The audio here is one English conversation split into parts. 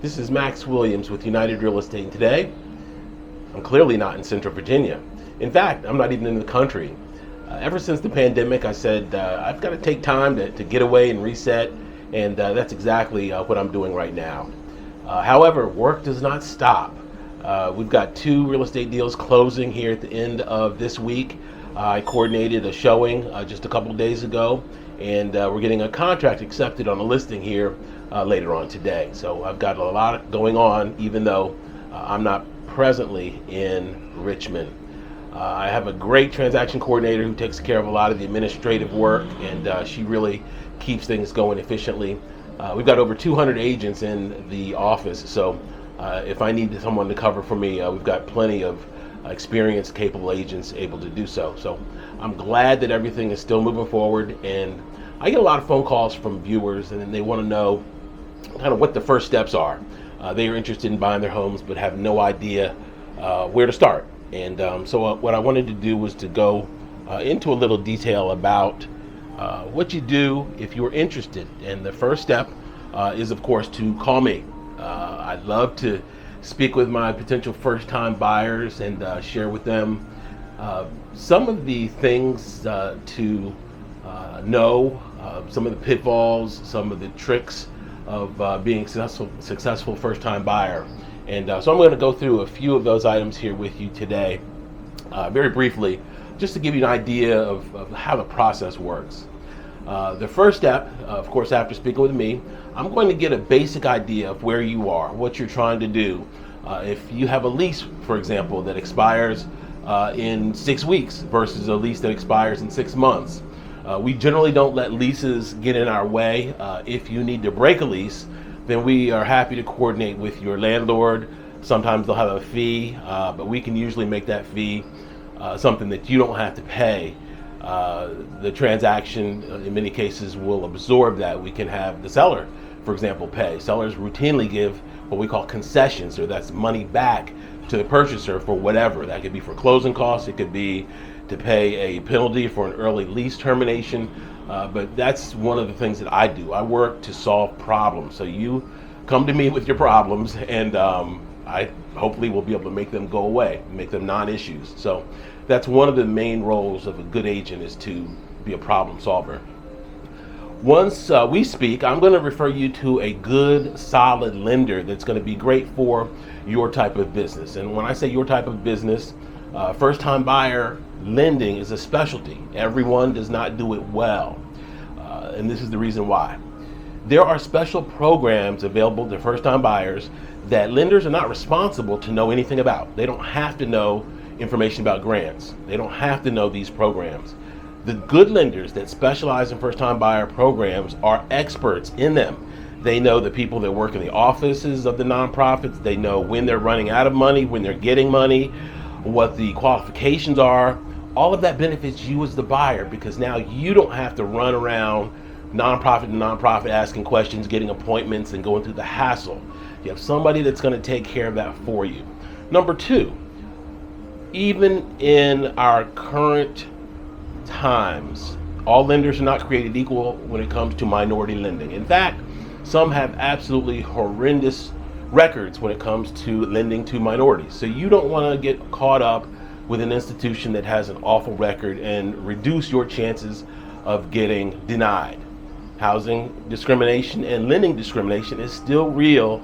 This is Max Williams with United Real Estate. And today, I'm clearly not in Central Virginia. In fact, I'm not even in the country. Ever since the pandemic, I said I've got to take time to get away and reset, and that's exactly what I'm doing right now. However, work does not stop. We've got 2 real estate deals closing here at the end of this week. I coordinated a showing just a couple days ago, and we're getting a contract accepted on a listing here later on today. So I've got a lot going on, even though I'm not presently in Richmond. I have a great transaction coordinator who takes care of a lot of the administrative work, and she really keeps things going efficiently. We've got over 200 agents in the office, so if I need someone to cover for me, we've got plenty of experienced, capable agents able to do so. So I'm glad that everything is still moving forward, and I get a lot of phone calls from viewers, and they want to know kind of what the first steps are. They are interested in buying their homes but have no idea where to start. And so what I wanted to do was to go into a little detail about what you do if you're interested. And the first step is, of course, to call me. I'd love to speak with my potential first-time buyers and share with them some of the things to know, some of the pitfalls, some of the tricks of being successful first-time buyer. And so I'm going to go through a few of those items here with you today, very briefly, just to give you an idea of how the process works. The first step, of course, after speaking with me, I'm going to get a basic idea of where you are, what you're trying to do. If you have a lease, for example, that expires in 6 weeks versus a lease that expires in 6 months. We generally don't let leases get in our way. If you need to break a lease, then we are happy to coordinate with your landlord. Sometimes they'll have a fee, but we can usually make that fee something that you don't have to pay. The transaction, in many cases, will absorb that. We can have the seller, for example, pay. Sellers routinely give what we call concessions, or that's money back to the purchaser for whatever. That could be for closing costs, it could be to pay a penalty for an early lease termination, but that's one of the things that I do. I work to solve problems. So you come to me with your problems, and I hopefully will be able to make them go away, make them non-issues. So that's one of the main roles of a good agent, is to be a problem solver. Once we speak, I'm going to refer you to a good, solid lender that's going to be great for your type of business. And when I say your type of business, first-time buyer lending is a specialty. Everyone does not do it well, and this is the reason why. There are special programs available to first-time buyers that lenders are not responsible to know anything about. They don't have to know information about grants. They don't have to know these programs. The good lenders that specialize in first-time buyer programs are experts in them. They know the people that work in the offices of the nonprofits. They know when they're running out of money, when they're getting money, what the qualifications are. All of that benefits you as the buyer, because now you don't have to run around nonprofit to nonprofit asking questions, getting appointments, and going through the hassle. You have somebody that's going to take care of that for you. Number 2, even in our current times, all lenders are not created equal when it comes to minority lending. In fact, some have absolutely horrendous records when it comes to lending to minorities. So you don't want to get caught up with an institution that has an awful record and reduce your chances of getting denied. Housing discrimination and lending discrimination is still real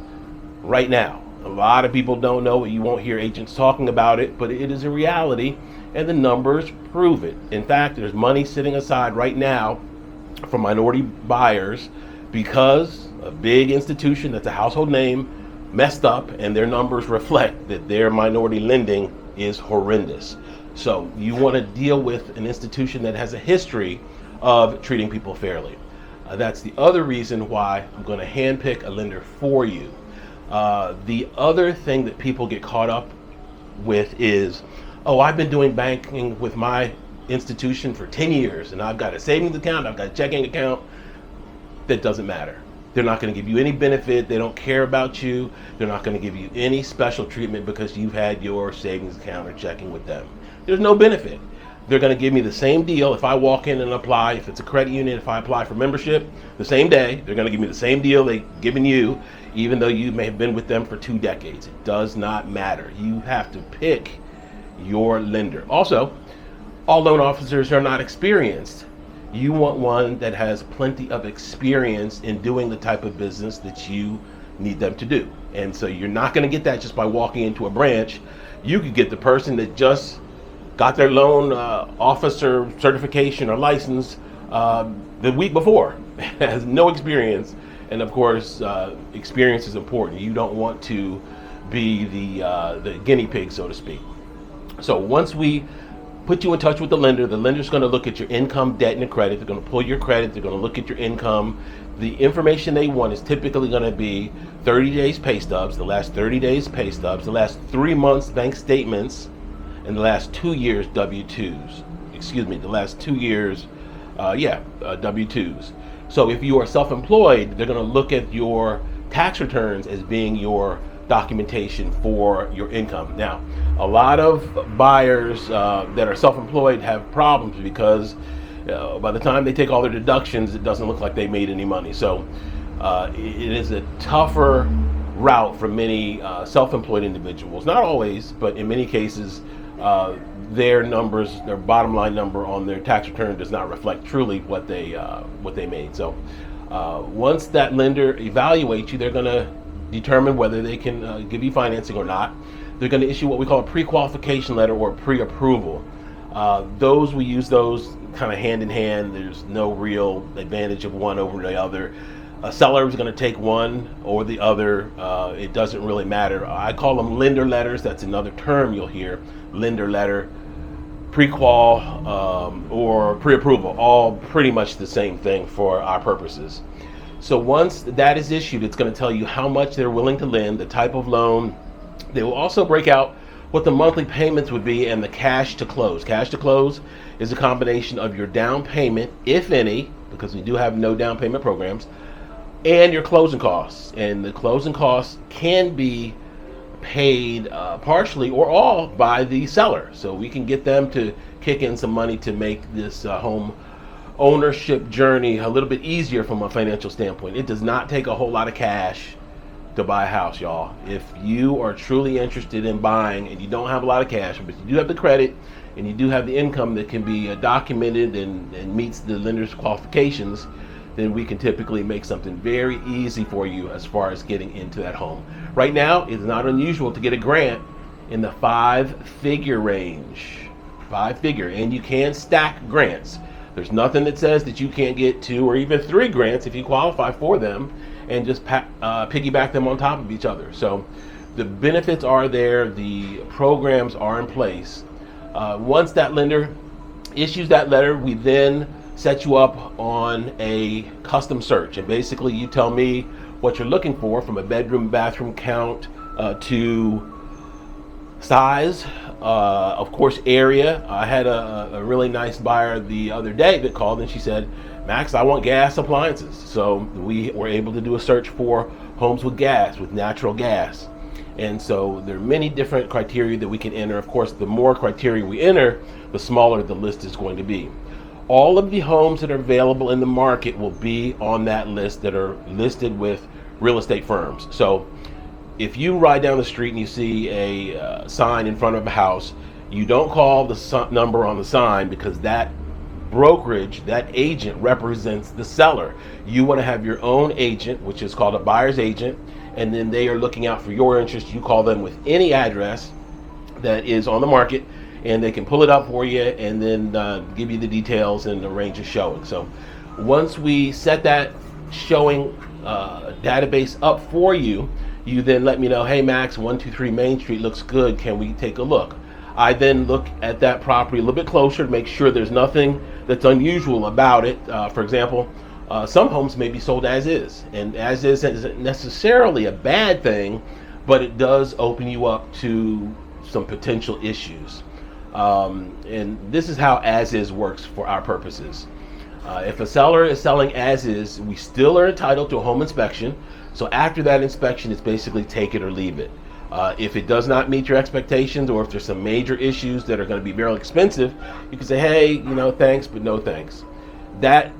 right now. A lot of people don't know it. You won't hear agents talking about it, but it is a reality, and the numbers prove it. In fact, there's money sitting aside right now for minority buyers because a big institution that's a household name messed up, and their numbers reflect that their minority lending is horrendous. So you want to deal with an institution that has a history of treating people fairly. That's the other reason why I'm going to handpick a lender for you. The other thing that people get caught up with is, oh, I've been doing banking with my institution for 10 years, and I've got a savings account, I've got a checking account. That doesn't matter. They're not going to give you any benefit. They don't care about you. They're not going to give you any special treatment because you've had your savings account or checking with them. There's no benefit. they're going to give me the same deal if I walk in and apply. If it's a credit union, if I apply for membership, the same day, they're going to give me the same deal they've given you, even though you may have been with them for 2 decades. It does not matter. You have to pick your lender. Also, all loan officers are not experienced. You want one that has plenty of experience in doing the type of business that you need them to do. And so you're not going to get that just by walking into a branch. You could get the person that just got their loan officer certification or license the week before, has no experience. And of course, experience is important. You don't want to be the guinea pig, so to speak. So once we put you in touch with the lender's going to look at your income, debt, and credit. They're going to pull your credit. They're going to look at your income. The information they want is typically going to be 30 days pay stubs, the last 30 days pay stubs, the last 3 months bank statements, and the last 2 years W-2s. The last 2 years, W-2s. So if you are self-employed, they're going to look at your tax returns as being your documentation for your income. Now, a lot of buyers that are self-employed have problems because by the time they take all their deductions, it doesn't look like they made any money. So it is a tougher route for many self-employed individuals. Not always, but in many cases, their numbers, their bottom line number on their tax return does not reflect truly what they made. So once that lender evaluates you, they're going to determine whether they can give you financing or not. They're going to issue what we call a pre-qualification letter or pre-approval. We use those kind of hand in hand. There's no real advantage of one over the other. A seller is going to take one or the other. It doesn't really matter. I call them lender letters. That's another term you'll hear. Lender letter, pre-qual, or pre-approval. All pretty much the same thing for our purposes. So once that is issued, it's going to tell you how much they're willing to lend, the type of loan. They will also break out what the monthly payments would be and the cash to close. Cash to close is a combination of your down payment, if any, because we do have no down payment programs, and your closing costs. And the closing costs can be paid partially or all by the seller. So we can get them to kick in some money to make this home ownership journey a little bit easier from a financial standpoint. It does not take a whole lot of cash to buy a house, y'all. If you are truly interested in buying and you don't have a lot of cash, but you do have the credit and you do have the income that can be documented and meets the lender's qualifications, then we can typically make something very easy for you as far as getting into that home. Right now, it's not unusual to get a grant in the 5-figure range. 5-figure, and you can stack grants. There's nothing that says that you can't get 2 or even 3 grants if you qualify for them and just piggyback them on top of each other. So the benefits are there, the programs are in place. Once that lender issues that letter, we then set you up on a custom search. And basically you tell me what you're looking for, from a bedroom, bathroom count to size, of course, area. I had a really nice buyer the other day that called and she said, Max, I want gas appliances. So we were able to do a search for homes with gas, with natural gas. And so there are many different criteria that we can enter. Of course, the more criteria we enter, the smaller the list is going to be. All of the homes that are available in the market will be on that list that are listed with real estate firms. So if you ride down the street and you see a sign in front of a house, you don't call the number on the sign, because that brokerage, that agent represents the seller. You want to have your own agent, which is called a buyer's agent, and then they are looking out for your interest. You call them with any address that is on the market, and they can pull it up for you and then give you the details and arrange a showing. So once we set that showing database up for you, you then let me know, hey Max, 123 Main Street looks good, can we take a look? I then look at that property a little bit closer to make sure there's nothing that's unusual about it. For example, some homes may be sold as is, and as is isn't necessarily a bad thing, but it does open you up to some potential issues. And this is how as is works for our purposes. If a seller is selling as is, we still are entitled to a home inspection. So after that inspection, it's basically take it or leave it. If it does not meet your expectations, or if there's some major issues that are going to be very expensive, you can say, hey, thanks, but no thanks. That,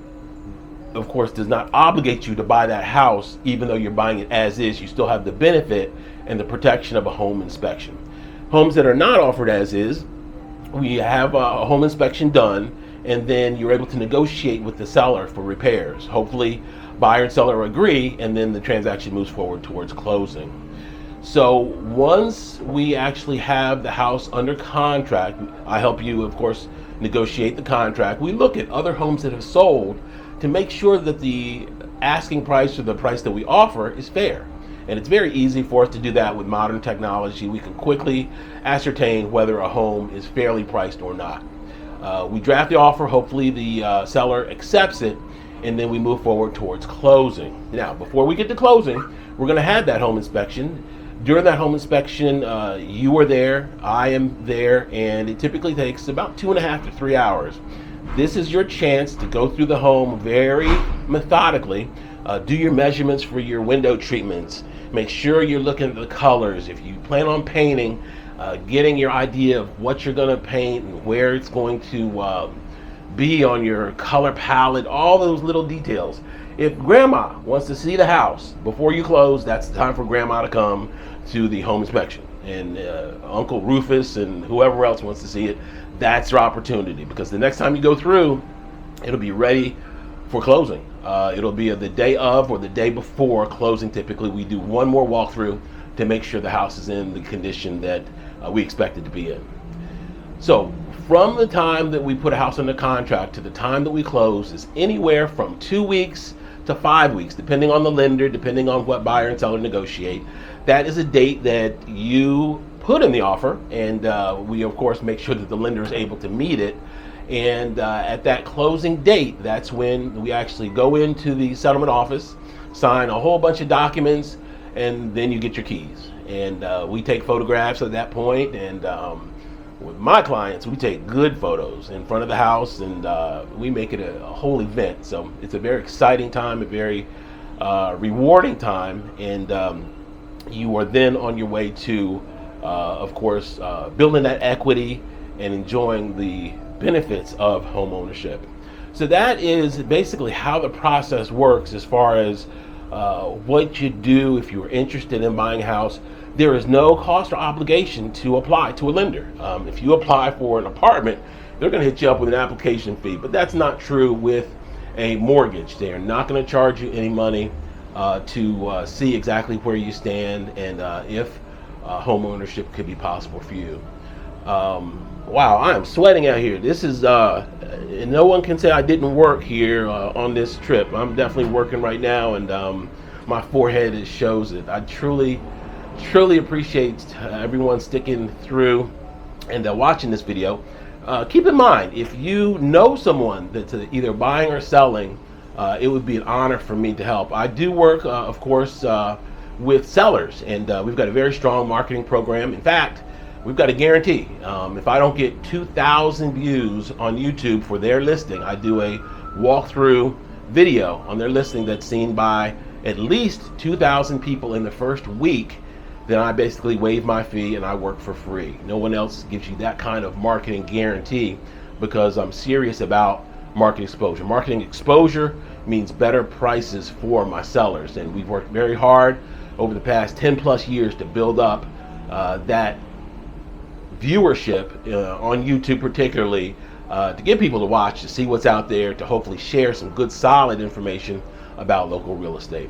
of course, does not obligate you to buy that house. Even though you're buying it as is, you still have the benefit and the protection of a home inspection. Homes that are not offered as is, we have a home inspection done, and then you're able to negotiate with the seller for repairs. Hopefully, buyer and seller agree, and then the transaction moves forward towards closing. So once we actually have the house under contract, I help you, of course, negotiate the contract. We look at other homes that have sold to make sure that the asking price or the price that we offer is fair. And it's very easy for us to do that with modern technology. We can quickly ascertain whether a home is fairly priced or not. We draft the offer, hopefully the seller accepts it, and then we move forward towards closing. Now, before we get to closing, we're going to have that home inspection. During that home inspection, you are there, I am there, and it typically takes about 2.5 to 3 hours. This is your chance to go through the home very methodically, do your measurements for your window treatments, make sure you're looking at the colors. If you plan on painting, getting your idea of what you're going to paint and where it's going to be on your color palette, all those little details. If grandma wants to see the house before you close, that's the time for grandma to come to the home inspection. And Uncle Rufus and whoever else wants to see it, that's your opportunity, because the next time you go through, it'll be ready for closing. It'll be the day of or the day before closing. Typically, we do one more walkthrough to make sure the house is in the condition that we expect it to be in. So from the time that we put a house under contract to the time that we close is anywhere from 2 weeks to 5 weeks, depending on the lender, depending on what buyer and seller negotiate. That is a date that you put in the offer, and we of course make sure that the lender is able to meet it. And at that closing date, that's when we actually go into the settlement office, sign a whole bunch of documents, and then you get your keys. And we take photographs at that point, and with my clients, we take good photos in front of the house, and we make it a whole event. So it's a very exciting time, a very rewarding time, and you are then on your way to, of course, building that equity and enjoying the benefits of home ownership. So that is basically how the process works as far as what you do if you're interested in buying a house. There is no cost or obligation to apply to a lender. If you apply for an apartment, they're going to hit you up with an application fee, but that's not true with a mortgage. They are not going to charge you any money to see exactly where you stand and if home ownership could be possible for you. Wow, I am sweating out here. This is, and no one can say I didn't work here on this trip. I'm definitely working right now, and my forehead shows it. I truly appreciate everyone sticking through and watching this video. Keep in mind, if you know someone that's either buying or selling, it would be an honor for me to help. I do work, of course, with sellers, and we've got a very strong marketing program. In fact, we've got a guarantee. If I don't get 2,000 views on YouTube for their listing, I do a walkthrough video on their listing that's seen by at least 2,000 people in the first week. Then I basically waive my fee and I work for free. No one else gives you that kind of marketing guarantee, because I'm serious about market exposure. Marketing exposure means better prices for my sellers, and we've worked very hard over the past 10 plus years to build up that viewership on YouTube, particularly to get people to watch, to see what's out there, to hopefully share some good solid information about local real estate.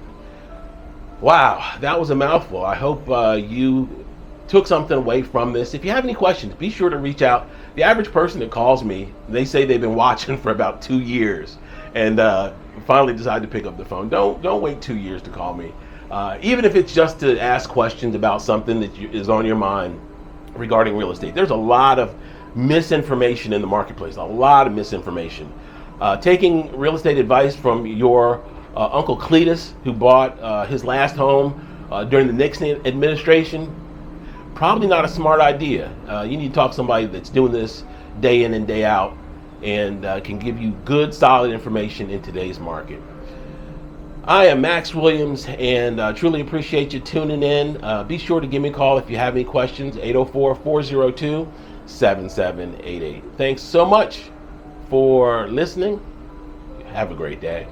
Wow, that was a mouthful. I hope you took something away from this. If you have any questions, be sure to reach out. The average person that calls me, they say they've been watching for about 2 years and finally decide to pick up the phone. Don't wait 2 years to call me. Even if it's just to ask questions about something that is on your mind regarding real estate. There's a lot of misinformation in the marketplace, a lot of misinformation. Taking real estate advice from your Uncle Cletus, who bought his last home during the Nixon administration, probably not a smart idea. You need to talk to somebody that's doing this day in and day out and can give you good, solid information in today's market. I am Max Williams, and truly appreciate you tuning in. Be sure to give me a call if you have any questions, 804-402-7788. Thanks so much for listening. Have a great day.